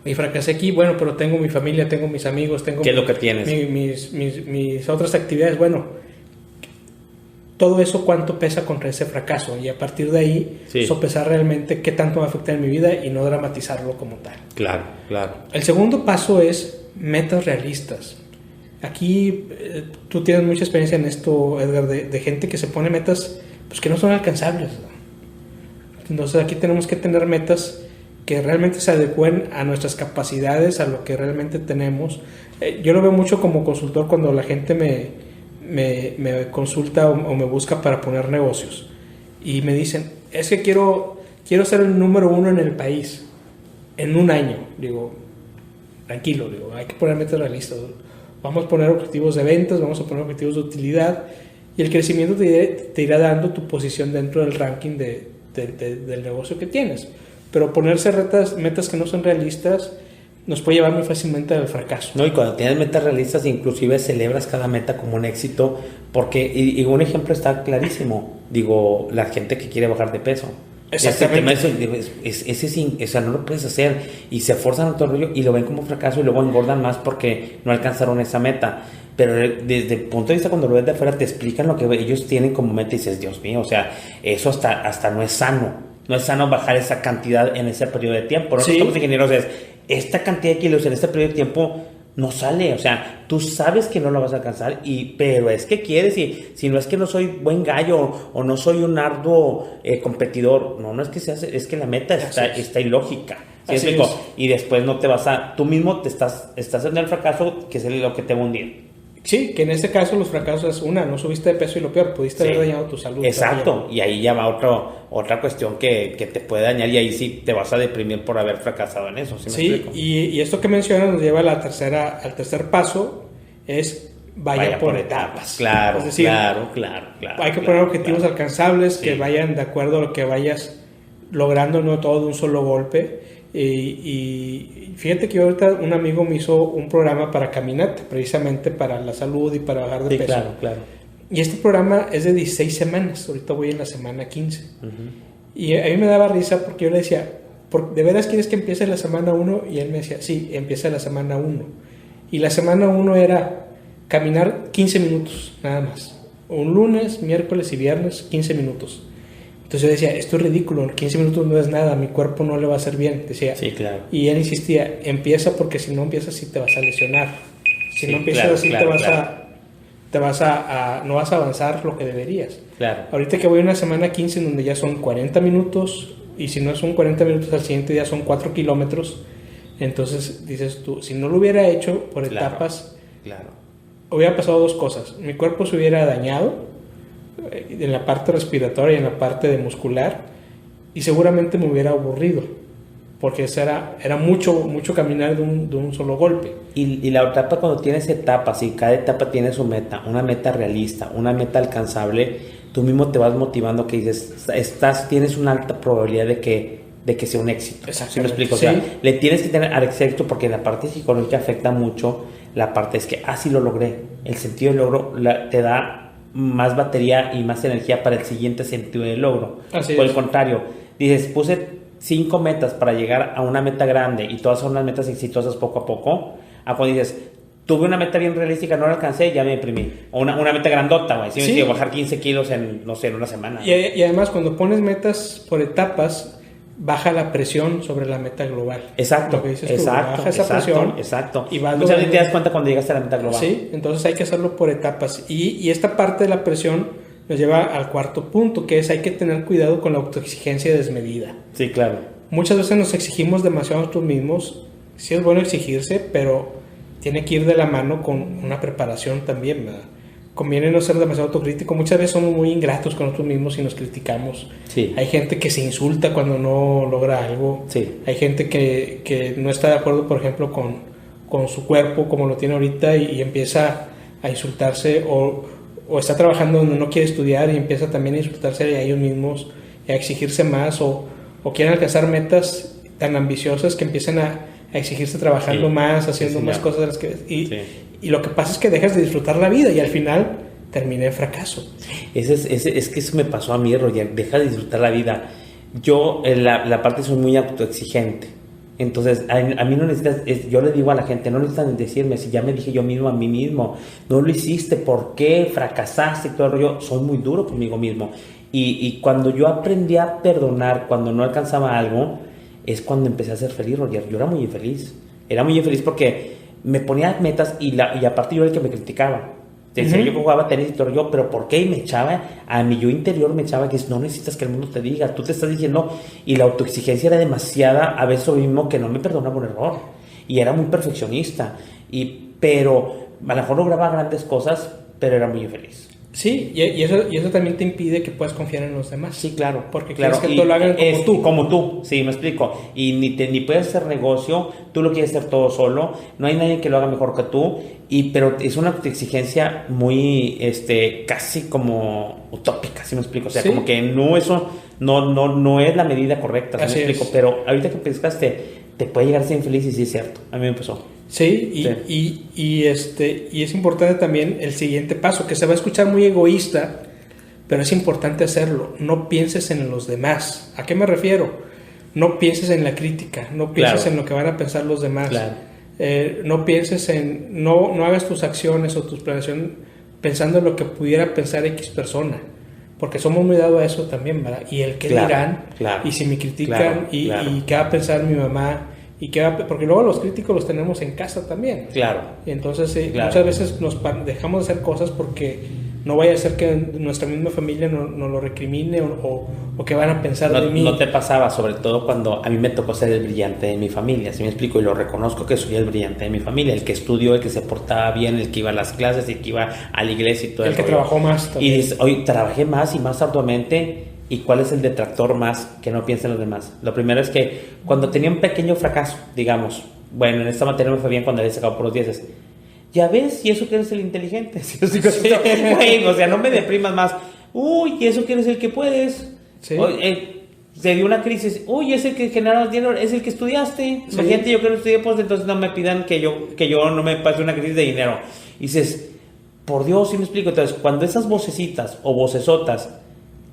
Oye, fracasé aquí, bueno, pero tengo mi familia, tengo mis amigos, tengo ¿qué es lo que tienes? mis otras actividades. Bueno, todo eso cuánto pesa contra ese fracaso, y a partir de ahí sopesar realmente qué tanto va a afectar en mi vida y no dramatizarlo como tal. Claro. El segundo paso es metas realistas. Aquí tú tienes mucha experiencia en esto, Edgar, de gente que se pone metas pues que no son alcanzables, ¿no? Entonces aquí tenemos que tener metas que realmente se adecúen a nuestras capacidades, a lo que realmente tenemos. Yo lo veo mucho como consultor cuando la gente me consulta o me busca para poner negocios y me dicen, es que quiero ser el número 1 en el país en un año. Digo, tranquilo, hay que poner metas realistas. Vamos a poner objetivos de ventas, vamos a poner objetivos de utilidad, y el crecimiento te irá dando tu posición dentro del ranking del negocio que tienes. Pero ponerse metas que no son realistas nos puede llevar muy fácilmente al fracaso. No, y cuando tienes metas realistas, inclusive celebras cada meta como un éxito, porque, y un ejemplo está clarísimo, digo, la gente que quiere bajar de peso. Exactamente. O sea, no lo puedes hacer, y se esfuerzan en todo el rollo y lo ven como fracaso, y luego engordan más porque no alcanzaron esa meta. pero desde el punto de vista cuando lo ves de afuera te explican lo que ellos tienen como meta y dices, Dios mío, o sea, eso hasta no es sano. No es sano bajar esa cantidad en ese periodo de tiempo. Nosotros como ingenieros es, esta cantidad de kilos en este periodo de tiempo no sale, o sea, tú sabes que no lo vas a alcanzar, pero es que quieres, y si no es que no soy buen gallo o no soy un arduo competidor, no es que se hace, es que la meta está ilógica. ¿Sí? Y después no te vas tú mismo te estás en el fracaso, que es lo que te va a hundir. Sí, que en este caso los fracasos es no subiste de peso y lo peor, pudiste haber dañado tu salud. Exacto, también. Y ahí ya va otra cuestión que te puede dañar, y ahí sí te vas a deprimir por haber fracasado en eso. ¿Sí? Y esto que mencionas nos lleva al tercer paso, es vaya por etapas. Claro, es decir, claro. Hay que poner objetivos alcanzables que vayan de acuerdo a lo que vayas logrando, no todo de un solo golpe. Y fíjate que ahorita un amigo me hizo un programa para caminata, precisamente para la salud y para bajar de peso. Claro. Y este programa es de 16 semanas, ahorita voy en la semana 15. Y a mí me daba risa porque yo le decía, ¿de veras quieres que empiece la semana 1? Y él me decía, sí, empieza la semana 1. Y la semana 1 era caminar 15 minutos, nada más. Un lunes, miércoles y viernes, 15 minutos. Entonces yo decía, esto es ridículo, 15 minutos no es nada, mi cuerpo no le va a hacer bien, decía. Sí, claro. Y él insistía, empieza porque si no empiezas sí te vas a lesionar. Si no empiezas así no vas a avanzar lo que deberías. Claro. Ahorita que voy a una semana 15 en donde ya son 40 minutos, y si no son 40 minutos al siguiente día son 4 kilómetros, entonces dices tú, si no lo hubiera hecho por etapas, hubiera pasado dos cosas. Mi cuerpo se hubiera dañado en la parte respiratoria y en la parte de muscular, y seguramente me hubiera aburrido porque era mucho caminar de un solo golpe. Y la etapa, cuando tienes etapas y cada etapa tiene su meta, una meta realista, una meta alcanzable, tú mismo te vas motivando, que dices, tienes una alta probabilidad de que sea un éxito. ¿Sí me explico? O sea, le tienes que tener al éxito, porque la parte psicológica afecta mucho. La parte es que sí lo logré, el sentido del logro te da más batería y más energía para el siguiente sentido del logro. Por el contrario, dices, puse 5 metas para llegar a una meta grande y todas son unas metas exitosas poco a poco. Cuando dices, tuve una meta bien realística, no la alcancé, ya me deprimí. O una meta grandota, güey. Sí. Bajar 15 kilos en una semana. Y además, cuando pones metas por etapas, baja la presión sobre la meta global. Exacto. Baja esa presión. Exacto. Y muchas veces te das cuenta cuando llegaste a la meta global. Sí, entonces hay que hacerlo por etapas. Y esta parte de la presión nos lleva al cuarto punto, que es hay que tener cuidado con la autoexigencia desmedida. Sí, claro. Muchas veces nos exigimos demasiado a nosotros mismos. Sí es bueno exigirse, pero tiene que ir de la mano con una preparación también, ¿verdad? Conviene no ser demasiado autocrítico. Muchas veces somos muy ingratos con nosotros mismos y nos criticamos. Sí. Hay gente que se insulta cuando no logra algo. Sí. Hay gente que no está de acuerdo, por ejemplo, con su cuerpo como lo tiene ahorita y empieza a insultarse, o está trabajando donde no quiere estudiar y empieza también a insultarse a ellos mismos, a exigirse más, o quieren alcanzar metas tan ambiciosas que empiezan a exigirse trabajando más, haciendo más cosas de las que... Y lo que pasa es que dejas de disfrutar la vida y al final termina en fracaso. Es que eso me pasó a mí, Roger. Deja de disfrutar la vida. Yo, la parte soy muy autoexigente. Entonces, a mí no necesitas... yo le digo a la gente, no necesitan decirme, si ya me dije yo mismo a mí mismo, no lo hiciste, ¿por qué? Fracasaste y todo el rollo. Soy muy duro conmigo mismo. Y cuando yo aprendí a perdonar, cuando no alcanzaba algo, es cuando empecé a ser feliz, Roger. Yo era muy infeliz. Era muy infeliz porque me ponía metas y aparte yo era el que me criticaba. Decía, yo jugaba tenis y todo yo, pero ¿por qué? Y me echaba, a mi yo interior me echaba que no necesitas que el mundo te diga, tú te estás diciendo, y la autoexigencia era demasiada, a veces lo mismo que no me perdonaba un error, y era muy perfeccionista, pero a lo mejor lograba grandes cosas, pero era muy infeliz. Sí, y eso también te impide que puedas confiar en los demás. Sí, claro. Porque quieres que todo lo hagan como tú. Como tú, sí, me explico. Y ni puedes hacer negocio, tú lo quieres hacer todo solo, no hay nadie que lo haga mejor que tú, pero es una exigencia muy, casi como utópica, ¿sí me explico? O sea, como que no es la medida correcta, ¿sí me explico? Pero ahorita que pescaste, te puede llegar a ser infeliz y sí es cierto, a mí me pasó. Sí, y es importante también el siguiente paso, que se va a escuchar muy egoísta, pero es importante hacerlo. No pienses en los demás. ¿A qué me refiero? No pienses en la crítica, no pienses en lo que van a pensar los demás. Claro. no pienses no hagas tus acciones o tus planeaciones pensando en lo que pudiera pensar X persona, porque somos muy dados a eso también, ¿verdad? Y el qué dirán, y si me critican, y qué va a pensar mi mamá, y porque luego los críticos los tenemos en casa también. Claro. Y entonces muchas veces nos dejamos de hacer cosas porque no vaya a ser que nuestra misma familia nos lo recrimine o que van a pensar de mí. No te pasaba, sobre todo cuando a mí me tocó ser el brillante de mi familia, ¿sí me explico? Y lo reconozco que soy el brillante de mi familia, el que estudió, el que se portaba bien, el que iba a las clases, el que iba a la iglesia y todo el que trabajó más también. Y dices, hoy trabajé más y más arduamente. ¿Y cuál es el detractor más que no piensen los demás? Lo primero es que cuando tenía un pequeño fracaso, digamos, bueno, en esta materia me fue bien cuando había sacado por los 10. Ya ves, y eso que eres el inteligente. ¿Sí? Güey, o sea, no me deprimas más. Uy, y eso que eres el que puedes. Sí. Se dio una crisis. Uy, es el que generaron dinero, es el que estudiaste. Sí. Imagínate, yo que no estudié, pues entonces no me pidan que yo no me pase una crisis de dinero. Y dices, por Dios, ¿sí me explico? Entonces, cuando esas vocecitas o vocesotas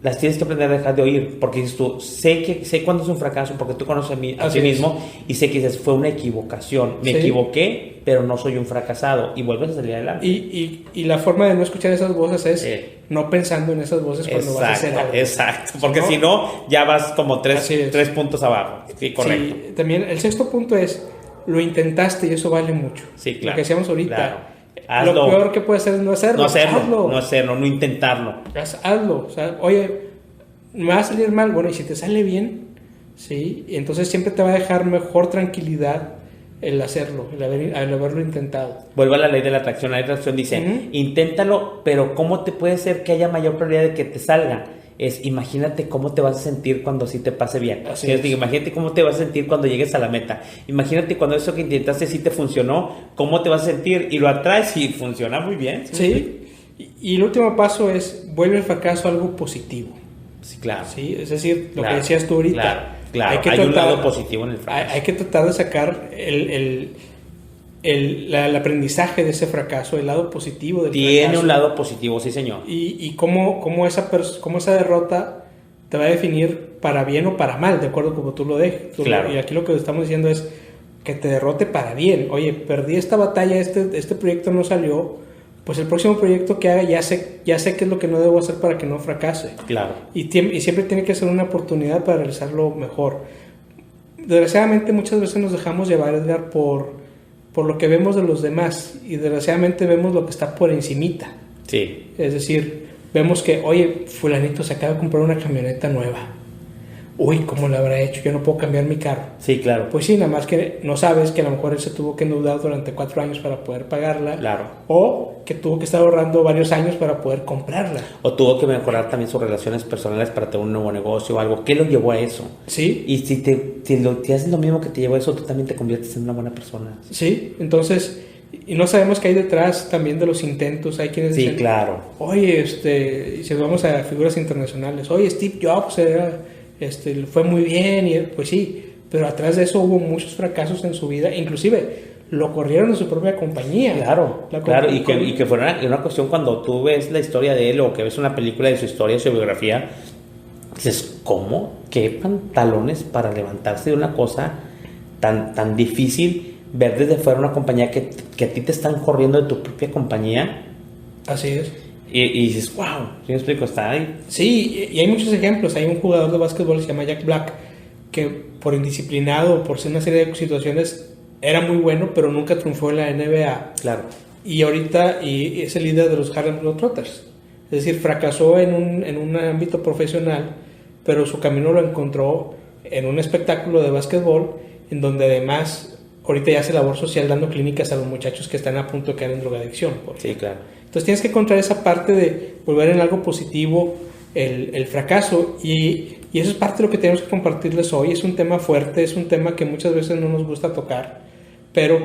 las tienes que aprender a dejar de oír, porque dices tú, sé cuándo es un fracaso, porque tú conoces a ti mismo, y sé que dices, fue una equivocación, me equivoqué, pero no soy un fracasado, y vuelves a salir adelante. Y la forma de no escuchar esas voces es no pensando en esas voces cuando vas a hacer algo. Exacto, porque si no, ya vas como tres puntos abajo. Sí, correcto. Sí, también el sexto punto es, lo intentaste y eso vale mucho. Sí, claro. Lo que decíamos ahorita. Claro. Hazlo. Lo peor que puede hacer es no hacerlo. No hacerlo, no intentarlo. Hazlo. O sea, oye, me va a salir mal. Bueno, y si te sale bien, sí, y entonces siempre te va a dejar mejor tranquilidad el hacerlo, el haberlo intentado. Vuelvo a la ley de la atracción. La ley de la atracción dice, inténtalo, pero ¿cómo te puede ser que haya mayor probabilidad de que te salga? Imagínate cómo te vas a sentir cuando sí te pase bien. Imagínate cómo te vas a sentir cuando llegues a la meta. Imagínate cuando eso que intentaste sí te funcionó, cómo te vas a sentir, y lo atraes y funciona muy bien. Sí. Y el último paso es, vuelve el fracaso algo positivo. Sí, claro. Sí, es decir, lo que decías tú ahorita. Claro. Hay un lado positivo en el fracaso. Hay que tratar de sacar el aprendizaje de ese fracaso, el lado positivo del fracaso. Tiene un lado positivo, sí, señor. Y cómo esa derrota te va a definir para bien o para mal, de acuerdo a como tú lo dejes. Claro. Y aquí lo que estamos diciendo es que te derrote para bien. Oye, perdí esta batalla, este proyecto no salió, pues el próximo proyecto que haga ya sé qué es lo que no debo hacer para que no fracase. Claro. Y siempre tiene que ser una oportunidad para realizarlo mejor. Desgraciadamente muchas veces nos dejamos llevar, Edgar, por lo que vemos de los demás, y desgraciadamente vemos lo que está por encimita. Sí. Es decir, vemos que, oye, fulanito se acaba de comprar una camioneta nueva. Uy, ¿cómo lo habrá hecho? Yo no puedo cambiar mi carro. Sí, claro. Pues sí, nada más que no sabes que a lo mejor él se tuvo que endeudar durante 4 años para poder pagarla. Claro. O que tuvo que estar ahorrando varios años para poder comprarla. O tuvo que mejorar también sus relaciones personales para tener un nuevo negocio o algo. ¿Qué lo llevó a eso? Sí. Y si te haces lo mismo que te llevó a eso, tú también te conviertes en una buena persona. Sí, entonces, y no sabemos qué hay detrás también de los intentos. Hay quienes dicen, claro. Oye, si vamos a figuras internacionales, oye, Steve Jobs fue muy bien, y pues sí, pero atrás de eso hubo muchos fracasos en su vida, inclusive lo corrieron de su propia compañía. Claro, y que fue una cuestión, cuando tú ves la historia de él o que ves una película de su historia, su biografía, dices, ¿cómo? ¿Qué pantalones para levantarse de una cosa tan difícil? Ver desde fuera una compañía que a ti te están corriendo de tu propia compañía. Así es. Y dices, wow, ¿sí me explico? Está ahí. Sí, y hay muchos ejemplos. Hay un jugador de básquetbol que se llama Jack Black, que por indisciplinado, por una serie de situaciones, era muy bueno, pero nunca triunfó en la NBA. Claro. Y ahorita es el líder de los Harlem Globetrotters. Es decir, fracasó en un ámbito profesional, pero su camino lo encontró en un espectáculo de básquetbol, en donde además ahorita ya hace labor social dando clínicas a los muchachos que están a punto de caer en drogadicción. Sí, claro. Entonces tienes que encontrar esa parte de volver en algo positivo el fracaso, y eso es parte de lo que tenemos que compartirles hoy. Es un tema fuerte, es un tema que muchas veces no nos gusta tocar, pero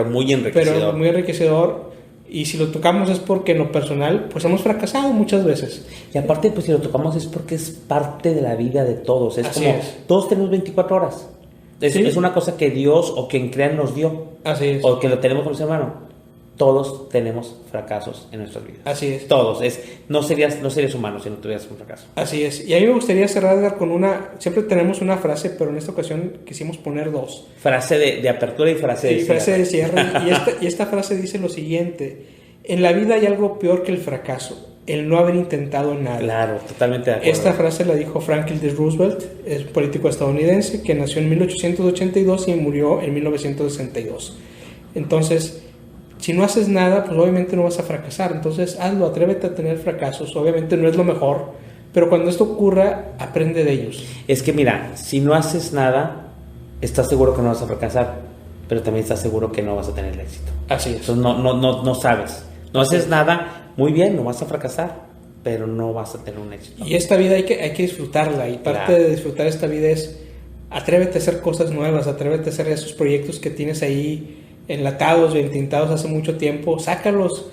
muy enriquecedor. Y si lo tocamos es porque en lo personal pues hemos fracasado muchas veces. Y aparte, pues si lo tocamos es porque es parte de la vida de todos. Todos tenemos 24 horas. Es una cosa que Dios o quien crea nos dio. Así es. O que lo tenemos con el ser humano. todos tenemos fracasos en nuestras vidas. Así es. Todos. No serías humano si no tuvieras un fracaso. Así es. Y a mí me gustaría cerrar, Edgar, con siempre tenemos una frase, pero en esta ocasión quisimos poner dos. Frase de apertura y frase de cierre. Frase de cierre. y esta frase dice lo siguiente: en la vida hay algo peor que el fracaso, el no haber intentado nada. Claro, totalmente de acuerdo. Esta frase la dijo Franklin D. Roosevelt, es un político estadounidense que nació en 1882 y murió en 1962. Entonces, si no haces nada, pues obviamente no vas a fracasar. Entonces, hazlo, atrévete a tener fracasos. Obviamente no es lo mejor, pero cuando esto ocurra, aprende de ellos. Es que mira, si no haces nada, estás seguro que no vas a fracasar, pero también estás seguro que no vas a tener el éxito. Así es. Entonces no sabes. No haces nada, muy bien, no vas a fracasar, pero no vas a tener un éxito. Y esta vida hay que disfrutarla. Y parte de disfrutar esta vida es atrévete a hacer cosas nuevas, atrévete a hacer esos proyectos que tienes ahí enlatados o entintados hace mucho tiempo. Sácalos,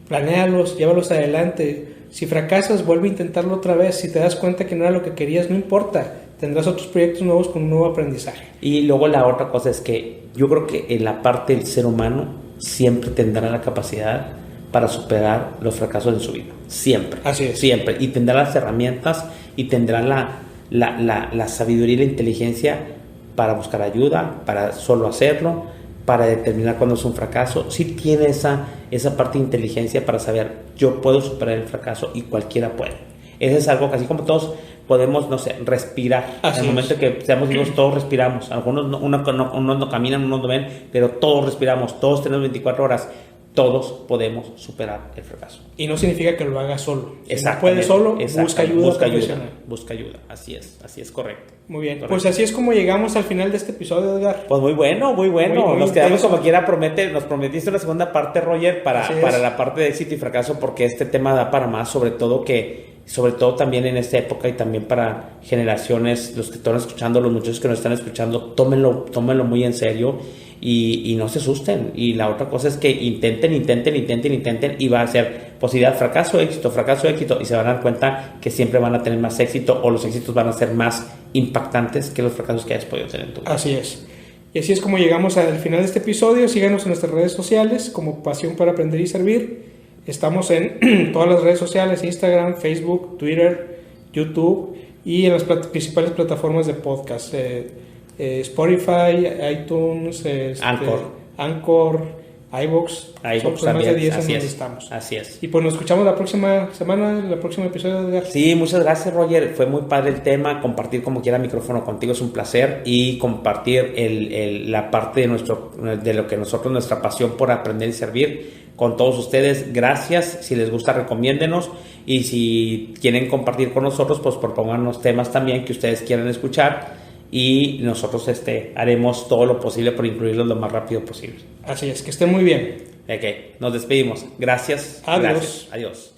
planéalos, llévalos adelante. Si fracasas, vuelve a intentarlo otra vez. Si te das cuenta que no era lo que querías, no importa. Tendrás otros proyectos nuevos con un nuevo aprendizaje. Y luego la otra cosa es que yo creo que en la parte del ser humano siempre tendrá la capacidad para superar los fracasos en su vida. Siempre. Así es. Siempre. Y tendrá las herramientas y tendrá la sabiduría y la inteligencia para buscar ayuda, para solo hacerlo, para determinar cuándo es un fracaso. Sí tiene esa parte de inteligencia para saber, yo puedo superar el fracaso y cualquiera puede. Eso es algo que así como todos podemos, no sé, respirar. Así en el momento que seamos vivos, todos respiramos. Algunos unos no caminan, unos no ven, pero todos respiramos, todos tenemos 24 horas. Todos podemos superar el fracaso. Y no significa que lo hagas solo. Si no puedes solo, busca ayuda. Así es correcto. Muy bien, correcto. pues así es como llegamos al final de este episodio, Edgar. Pues muy bueno. Muy Nos quedamos intenso. como quiera, nos prometiste una segunda parte, Roger, para la parte de éxito y fracaso, porque este tema da para más, sobre todo también en esta época y también para generaciones, los que están escuchando, los muchachos que nos están escuchando, tómenlo muy en serio y no se asusten. Y la otra cosa es que intenten y va a ser posibilidad, fracaso, éxito, y se van a dar cuenta que siempre van a tener más éxito, o los éxitos van a ser más impactantes que los fracasos que hayas podido tener en tu vida. Así es. Y así es como llegamos al final de este episodio. Síganos en nuestras redes sociales como Pasión para Aprender y Servir. Estamos en todas las redes sociales: Instagram, Facebook, Twitter, YouTube, y en las principales plataformas de podcast, Spotify, iTunes, Anchor, iVoox. Son más de 10 en donde estamos. Así es. Y pues nos escuchamos la próxima semana, en el próximo episodio de... Sí, muchas gracias, Roger. Fue muy padre el tema. Compartir como quiera micrófono contigo es un placer, y compartir la parte de lo que nuestra pasión por aprender y servir con todos ustedes. Gracias. Si les gusta, recomiéndenos, y si quieren compartir con nosotros, pues propónganos temas también que ustedes quieran escuchar, y nosotros haremos todo lo posible por incluirlos lo más rápido posible. Así es, que estén muy bien. Ok, nos despedimos. Gracias. Adiós. Gracias. Adiós.